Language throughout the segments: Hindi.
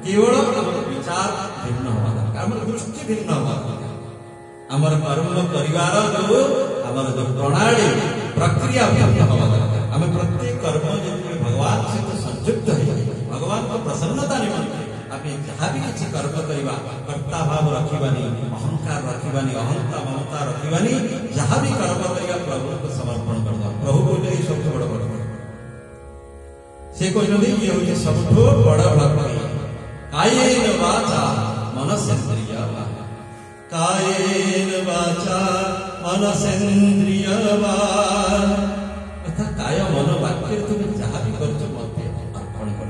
केवल विचार भिन्न हवा दरकार, आम दृष्टि भिन्न हवा दरकार। आमर कर्म परिवार जो आमर जो प्रणाली प्रक्रिया भिन्न हवा दरकार। आम प्रत्येक कर्म जो भगवान सहित संयुक्त है, भगवान को प्रसन्नता निमंत्रण आम जहाँ भी किसी कर्म करवा कर्ता भाव रखिबानी, अहंकार रखिबानी, अहंता ममता रखिबानी, जहाँ भी कर्म करवा प्रभु को समर्पण करवा। प्रभु बोले सब बड़ बड़ से कहते ये हूँ सब बड़ भक्ति। कायेन वाचा मनसेन्द्रिय, कायेन वाचा मनसेन्द्रिय अर्थात काय मन वाक्य तुम जहाँ भी कर मत अर्पण कर।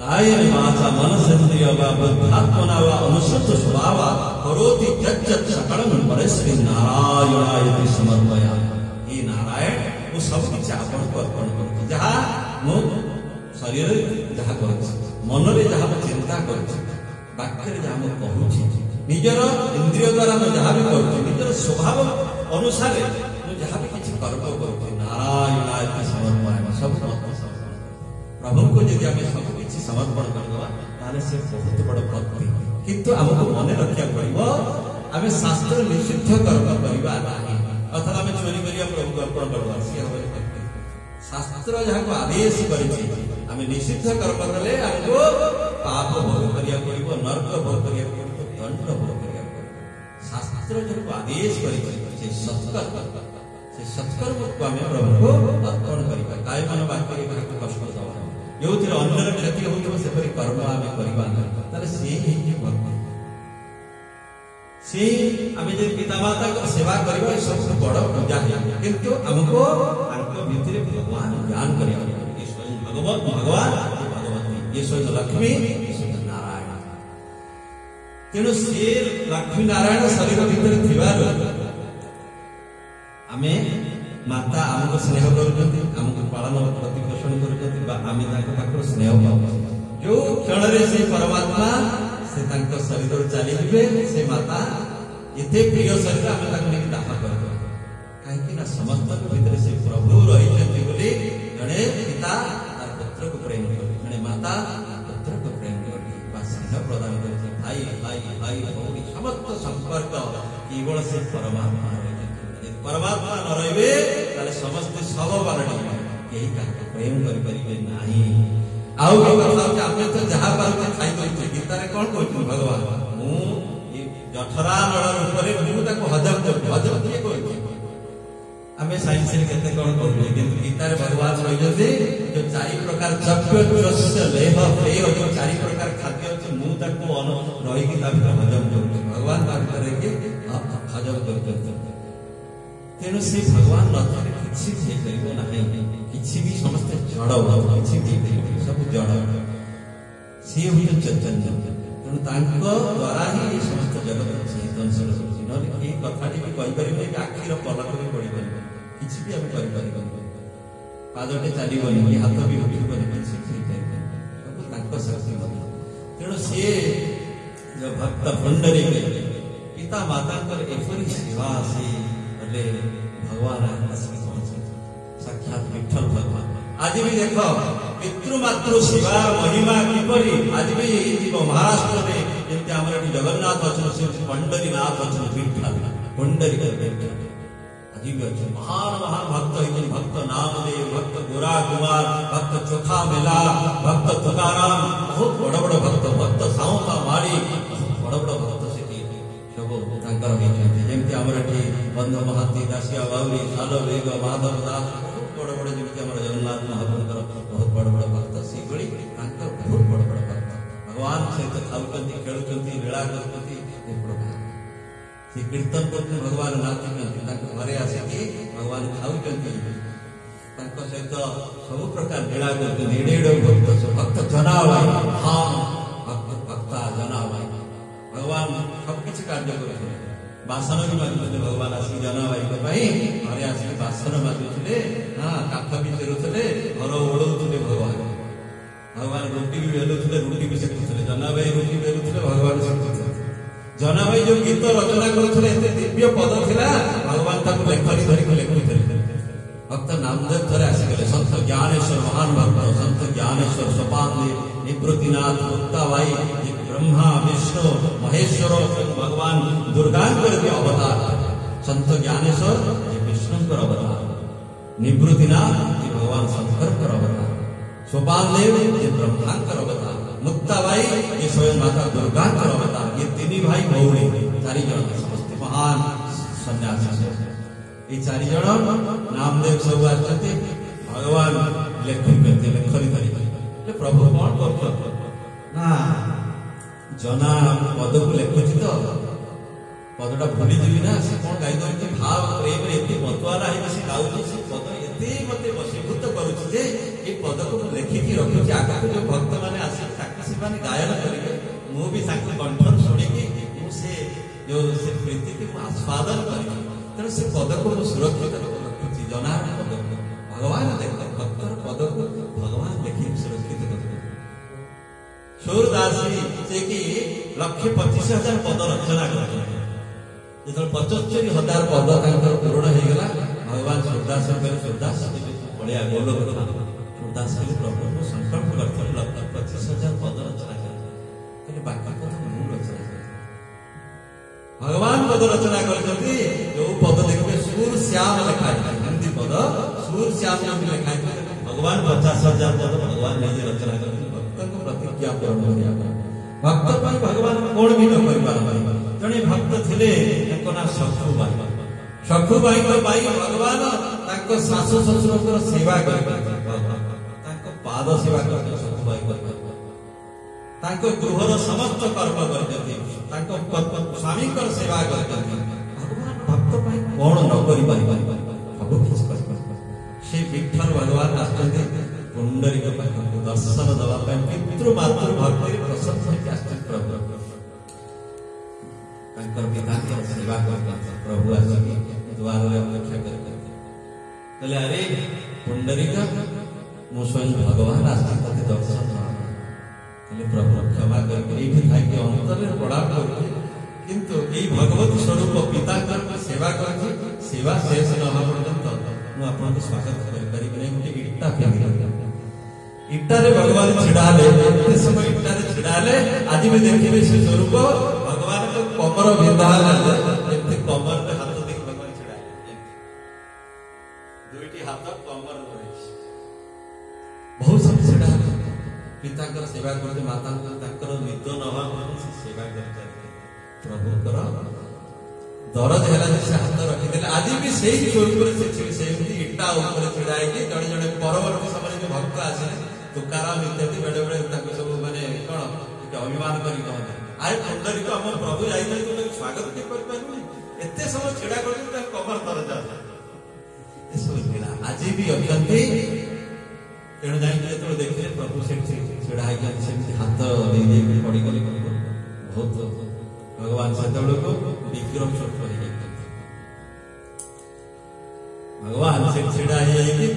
कायेन वाचा मनसेन्द्रिय बुद्धात्मना वा अनुसृत स्वभाव करोति यज्जत् सकलं परश्री नारायणाय समर्पयामि। हे नारायण वो सब किसी आपण को अर्पण कर। जहाँ मो शरीर जहाँ कर, मन में जहाँ चिंता कर, वाक्य जहाँ मुझे कहूँ, निजर इंद्रिय द्वारा मुझे जहाँ भी करुँ, निजर स्वभाव अनुसार मुझे जहाँ भी किसी कर्म करुँ, नारायणाय समर्पयामि। सब प्रभु को यदि आम सब किसी समर्पण करदे ताले से बहुत बड़ भक्ति। किंतु आमको मन रखा पड़ो आम शास्त्र निषिद्ध कर्म करवा नहीं, अर्थात आम चोरी करिया प्रभु को अर्पण करवा सी हम भक्ति। शास्त्र जहाँ को आदेश करें आम निषिद्ध कर्म कले आमको पाप भोग करिया पड़ो, नर्क भोग करिया पड़ो, दंड भोग करिया पड़ो। शास्त्र जो आदेश करे से सत्कर्म को आम प्रभु को अर्पण करवा। काय मन वाक्य को कष्ट दवा जो अन्यर क्षति हो सेपरी कर्म आम करवा से ही भक्ति। से आम जो पितामाता को सेवा करवा सबसे बड़ पूजा है। किंतु हमको भितर भगवान ज्ञान करिया ये स्वयं भगवत भगवान भगवती, ये स्वयं लक्ष्मी, ये स्वयं नारायण। तेणु से लक्ष्मी नारायण शरीर भितर आमे माता आमको स्नेह करुचंती, आमको पालन प्रतिपोषण करुचंती, आम स्नेह पाऊ। जो क्षण से परमात्मा से शरीर चली से माता एते प्रिय शरीर आम दाह कर कहीं समस्त भीतर से प्रभु रही जड़े पिता पुत्र को प्रेम कर, जड़े माता पुत्र को प्रेम कर स्नेह प्रदान कर। भाई भाई भाई भौरी समस्त संपर्क केवल से परमात्मा रही। परमात्मा न रही समस्ते सब बारणी कहीं प्रेम करें नहीं। आउ आम तो जहाँ पार्थे खाई गीतार कौन कहते भगवान मुझे जठरा नड़ रूप में हजम कर, हजम किए कर आम साइंस के कौन करूँ, किंतु गीतार भगवान रही जो 4 प्रकार लेह पेय जो 4 प्रकार खाद्य अच्छे मुझे रही हजम कर भगवान हजम कर। तेणु से भगवान नथारे किसी किसी भी समस्त जड़ किसी सब जड़ सी हूँ चैतन्य। तेणु द्वारा ही समस्त जगत चेतनशील होती। कथाटी भी कहीपर कि आखिर पलक भी पड़ पार किसी भी आम कर पादटे चलनी कि हाथ भी उठिबनी सब शक्ति। तेणु सी जो भक्त भंडरी पिता माता एपरी सेवा से भगवान साक्षात विठल भगवान। आज भी देख पितृमातृ सेवा महिमा किपरि आज भी जीव महाराष्ट्र में जमी आम जगन्नाथ अच्छे पंडरीनाथ अच्छे विठल पंडरी आज भी अच्छे महान महान भक्त होती भक्त नामदेव, भक्त गोरा कुमार, भक्त चोखा मेला, भक्त तुकाराम, बहुत बड़ बड़ भक्त, भक्त साउता माड़ी, बड़ बड़ भक्त जमी आम बंध महाती, दासिया बाउरी, साल बेग, माधव दास, बहुत बड़ बड़ जमी आम जगन्नाथ महाप्रभुर बहुत बड़ बड़ भक्त से बहुत बड़ बड़ भक्त भगवान सहित खाऊँ खेलुंट लीला करती कीर्तन करते भगवान नाचुंट घरे आसिकी भगवान खाऊँ सहित सब प्रकार लीला करते एड़े भक्त भक्त जनाबाई हाँ भक्त भक्ता जनाबाई भगवान सबकि कार्य करते बासन भी माजुले भगवान आसिक जनाबाई घरे आसिक बासन माजुले हाँ काठ भी फेरुले घर ओढ़े भगवान भगवान रोटी भी बेलुले रुटी भी सेकुले जनाबाई रुटी बेलुले भगवान सेकुले जनाबाई जो गीत रचना करुले दिव्य पद था भगवान लेखनी धरिक लिखुले। भक्त नामदेव थे आसिगले सन्त ज्ञानेश्वर महान भक्त सन्त ज्ञानेश्वर सोपान ये निवृत्तिनाथ मुक्ताबाई ये ब्रह्मा विष्णु महेश्वर भगवान दुर्गांकर भी अवतार संत ज्ञानेश्वर ये विष्णुंकर अवतार निवृत्तिनाथ ये भगवान शंकर अवतार सोपान देव ये ब्रह्मांकर अवतार मुक्ताबाई ये स्वयं माता दुर्गांकर अवतार ये तीन भाई भौणी चारि जन समस्त महान सन्यासी ये चारि जन नामदेव सब आते भगवान लेखनी करी प्रभु कौन कर ना जना पद को लेखुची तो पदटा भूलीजी ना से कौन गाई भाव प्रेम एत मतवाला है गाँव से पद एत मत वशीभूत करुच्ची जे ये पद को लेखिकी रखुची आगे जो भक्त मैंने आसे गायन करेंगे मुझे कंठन शुणिकी से जो से प्रीति की आस्वादन करी तेणु से पद को सुरक्षित रखुची जनार पद को भगवान देख भक्तर पद को भगवान देखिए सुरक्षित कर सूरदास से कि 1,25,000 पद रचना कर जो 75,000 पद पूर्ण हो गला भगवान सूरदास सूरदास बड़े गोलोक सूरदास प्रभु को संकल्प करते 1,25,000 पद रचना कर बाकी पद मु रचना भगवान पद रचना कर जो पद देखिए सूर श्याम लिखा है हिंदी पद सूर श्याम जो लिखा है भगवान 50,000 पद भगवान निजे रचना कर भक्त को प्रतिज्ञा पूर्ण भक्त पर भगवान कौन भी न कर जड़े भक्त थे ना सखुबाई सखुबाई भगवान शाशु शशुर सेवा कर पाद सेवा कर सखुबाई गृहर समस्त कर्म कर स्वामी सेवा कर भगवान भक्त कौन न कर सब किसी से विठल भगवान आसते पुंडरीक दर्शन दवाई पितृमातृ भक्ति प्रसन्न प्रभु पिता सेवा कर प्रभु आसिक द्वार अपेक्षा कर अरे पुंडरीक मु स्वयं भगवान आसिक दर्शन प्रभु क्षमा करके अंतर बड़ा किंतु भगवती स्वरूप पिता सेवा कर सेवा शेष न पर्यंत मुझे स्वागत करें इटा इटारे भगवान छिड़ाले समय इटारे छिड़ाले आज भी देखिए से स्वरूप भगवान को कमर विधा कमर में हाथ देख भगवान छिड़ा दुईटी हाथ कमर बहुत सब छिड़ा पिता सेवा करते माता निद न सेवा कर प्रभुकर दरद है से हाथ रखी आज भी से इटा छिड़ा जड़े जड़े परवर्ती समय जो भक्त आसे तुकाराम इत्यादि बेड़े बेड़े सब मैंने कौन अभिमान कर आए पुंडरी को आम प्रभु जाइए स्वागत भी कर एत समय छिड़ा कर कमर दरज सब आज भी अच्छा तेणु जाए देखिए प्रभु से छिड़ा हाथ दे पड़गले बहुत भगवान से विक्रम स्वरूप भगवान से छिड़ा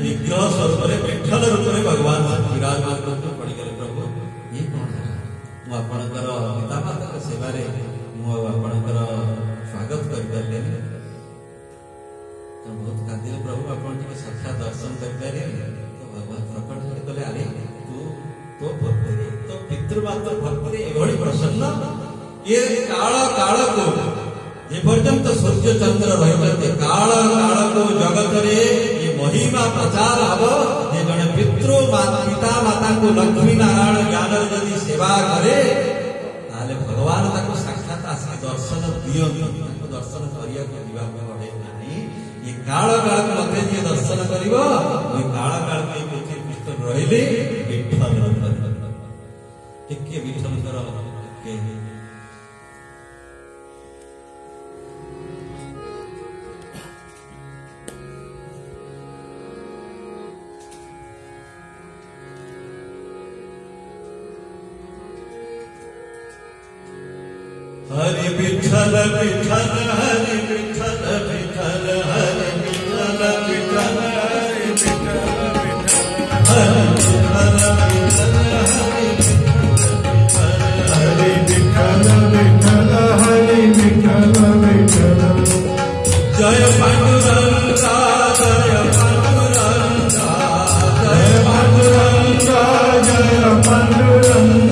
विग्रह स्वरूप विठल रूप में भगवान विराजमान करके पड़गले प्रभु ये कौन है मुझे पिता माता सेवारे मुझे स्वागत कर बहुत कांदिले प्रभु आप साक्षात दर्शन कर तो भगवान प्रकट कले अरे तू तो भक्ति तो पितृमाता भक्ति एभली प्रसन्न ये काल काल को ये पर्यंत सूर्य चंद्र रही काल काल को जगत रे ये महिमा प्रचार हम ये जड़े पितृ पिता माता को लक्ष्मी नारायण ज्ञान यदि सेवा करे भगवान साक्षात आसिक दर्शन दिखती दर्शन करने पड़े ना ये काल काल को मत जी दर्शन कर काल काल में पृथ्वी पृष्ठ रही विठल टिके विठल हरि विठल विठल हरि विठल विठल हरि विठल विठल हरि विठल विठल हरि विठल विठल जय पांडुरंगा जय पांडुरंगा जय पांडुरंगा जय पांडुरंगा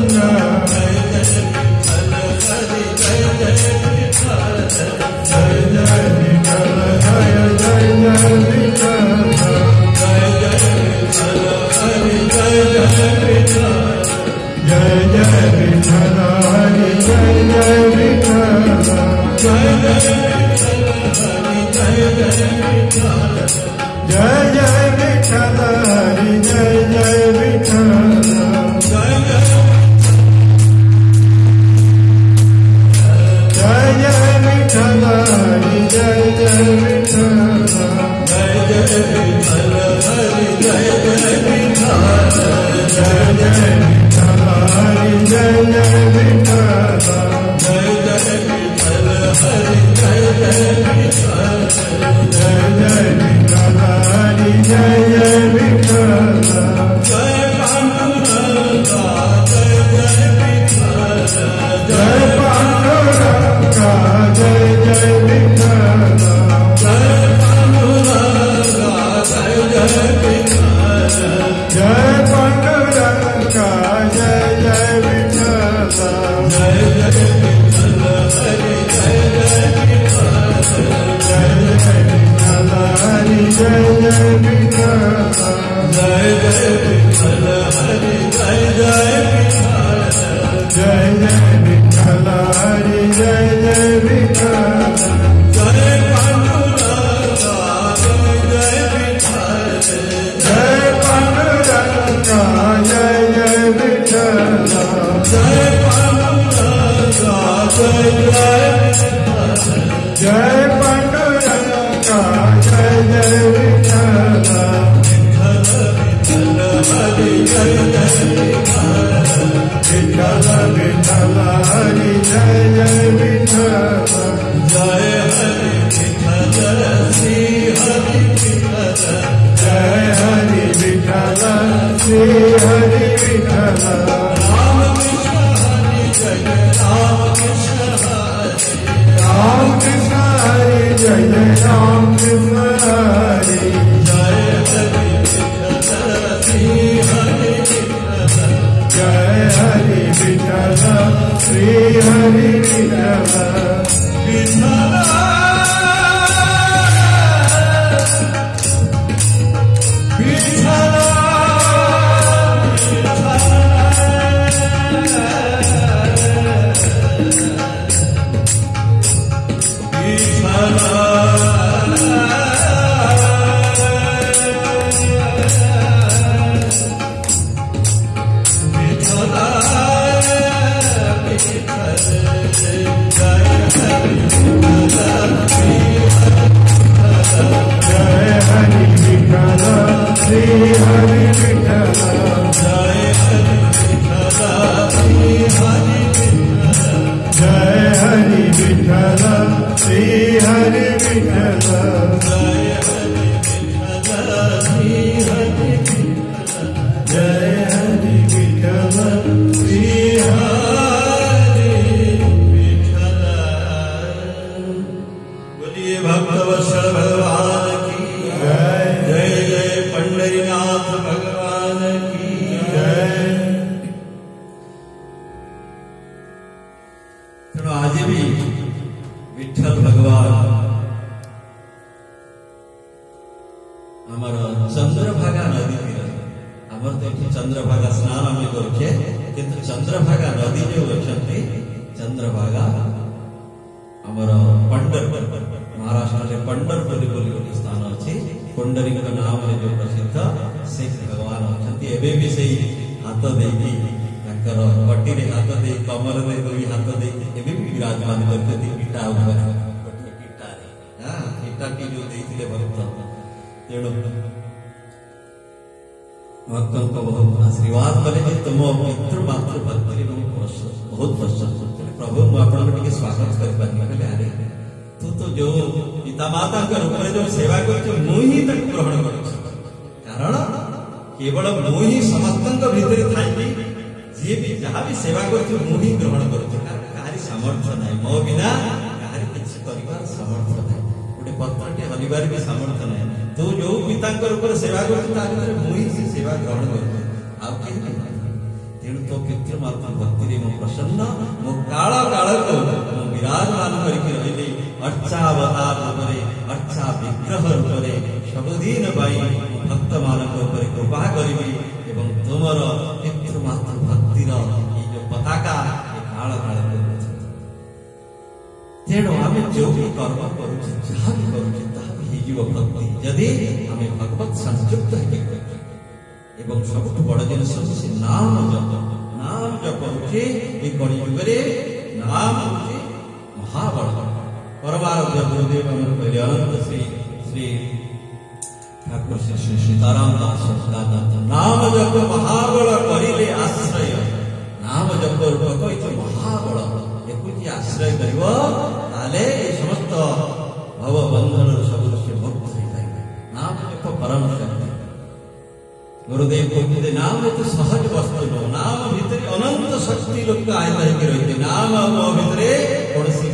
गुरुदेव कहते नाम तो सहज वस्तु नो नाम भीतर अनंत शक्ति 70 लोक आयता ହେଇକି ରହିଛି ନାମ ଆଉ ମୋ ଭିତରେ କୌଣସି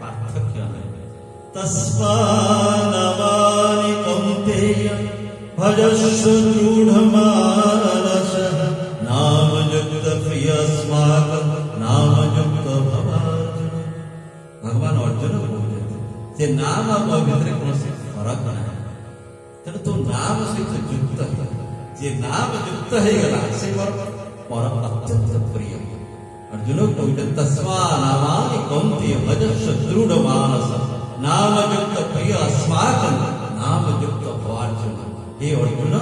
ପାର୍ଥକ୍ୟ ନାହିଁ ତସ୍ମାନମାନି କୌନ୍ତେୟ ଭଜସ୍ୱ ଦୃଢ଼ମାନସଃ ନାମଯୁକ୍ତ ପ୍ରିୟସ୍ମାକଂ ନାମଯୁକ୍ତ ଭବାର୍ଜୁନ ଭଗବାନ ଅର୍ଜୁନ କହୁଛନ୍ତି ଯେ ନାମ ଆଉ ମୋ ଭିତରେ କୌଣସି ଫରକ ନାହିଁ ତେଣୁ ତୁ ନାମ ସହିତ ଯୁକ୍ତ ହେଇ ଯେ ନାମ ଯୁକ୍ତ ହେଇଗଲା ସେ ମୋର ଅତ୍ୟନ୍ତ ପ୍ରିୟ अर्जुन कहते तस्मानामानि कौन्तेय भजस्व दृढ़मानस नामयुक्त प्रिय अस्माकं नामयुक्त भवार्जुन हे अर्जुन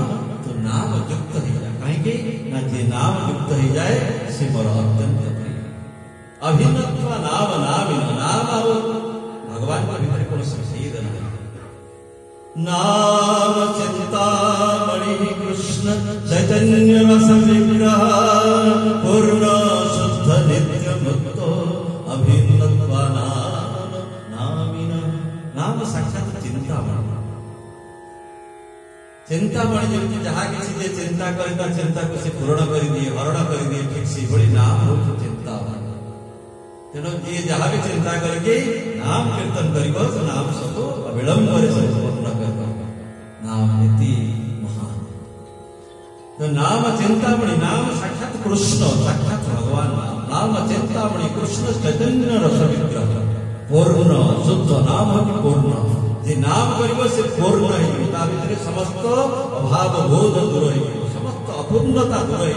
तू नामयुक्त हो जा कहीं ना जे नामयुक्त हो जाए से मोर अत्यंत प्रिय अभिन्नत्व नाम नामिन नाम भगवान के भीतर कौन भेद नहीं नाम चिंतामणि कृष्ण चैतन्य रस विग्रह पूर्ण शुद्ध नित्य मुक्त अभिन्नत्व नाम नामिन नाम साक्षात चिंतामणि चिंतामणि जमी जहाँ किसी चिंता करे चिंता को से पूर्ण कर दिए हरण कर दिए ठीक से बड़ी नाम हो चिंतामणि तेणु जी जहाँ भी चिंता करके नाम कीर्तन कर नाम सब अविलंब पूर्ण कर नाम नीति महान तो नाम चिंतामणि नाम साक्षात कृष्ण साक्षात भगवान नाम चिंतामणि कृष्ण चैतन्य रस विग्रह पूर्ण शुद्ध नाम पूर्ण जे नाम करिबो से पूर्ण है ता भितर समस्त अभाव बोध दूर है समस्त अपूर्णता दूर है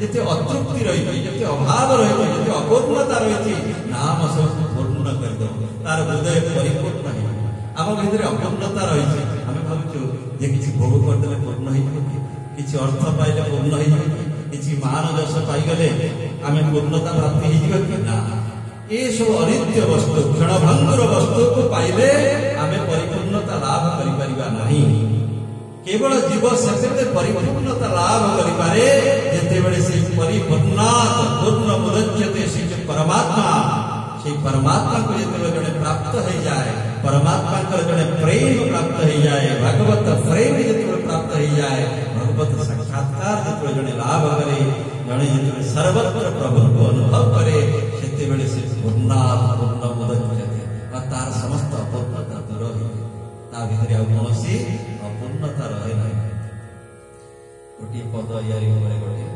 जिते अतृप्ति रही जिते अभाव रही जिते अपूर्णता रही नाम सब पूर्ण कर दो तार हृदय परिपूर्ण है आम भीतर अपूर्णता रही आम भावुँ जे किसी भोग करदे पूर्ण हो किसी अर्थ पाइले पूर्ण हो किसी मान यश पाईगले आम पूर्णता प्राप्ति हो ना ये सब अनित्य वस्तु क्षणभंगुर वस्तु को पाइले आम परिपूर्णता लाभ करिपरिबा नहीं केवल जीव से परिपूर्णता लाभ करिपारे जेतेबेले से परिपूर्णात् पूर्ण मुदच्यते से परमात्मा से परमात्मा को जेतेबेले जने प्राप्त हो जाए परमात्मा को जने प्रेम प्राप्त हो जाए भगवत प्रेम जेतेबेले प्राप्त हो जाए भगवत साक्षात्कार जेतेबेले जने लाभ करे जने जेतेबेले सर्वत्र प्रभु को अनुभव करे सेतेबेले से पूर्णात् पूर्ण मुदच्यते और तार समस्त अपूर्णता दूर हो ता भितर आ कौनसी अपूर्णता रहे ना गोटे पद यारी गोटे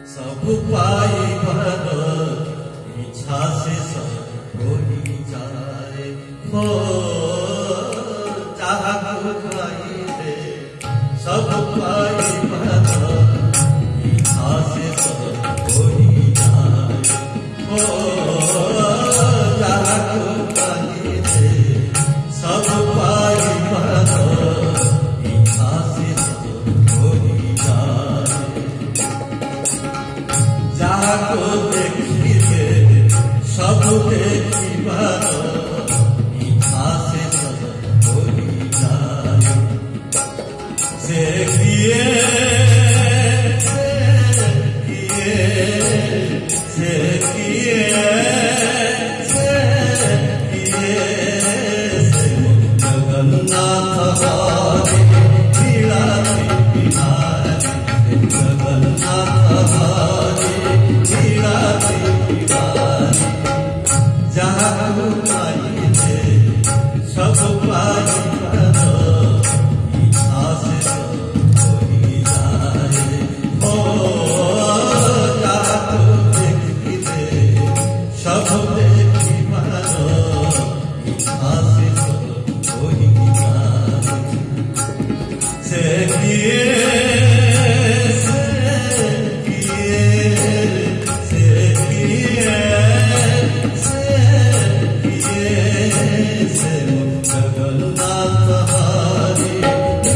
सब पाई इच्छा से सब होई जाए हो चाहत पाइले सब पाई इच्छा से सब होई जाए हो चाहत पाइले सब पाई इच्छा से सब होई जाए जाको देखिए सब देखिबार इच्छा से सब होई जाए से किए जगन्नाथ हरे बिलासी जगन्नाथ हरे जहाँ पाइले सब पाई इच्छा से सब होई जाए हो जहाँ देखिले सब देखिबार इच्छा से सब होई जाए से किए जगन्नाथ हरे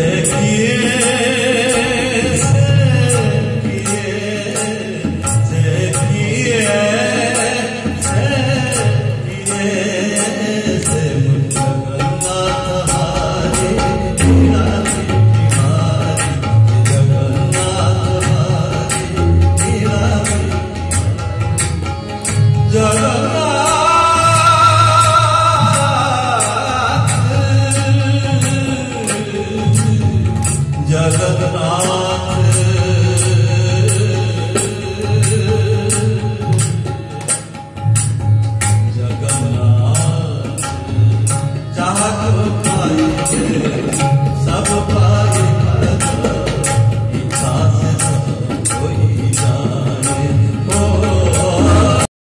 देखिए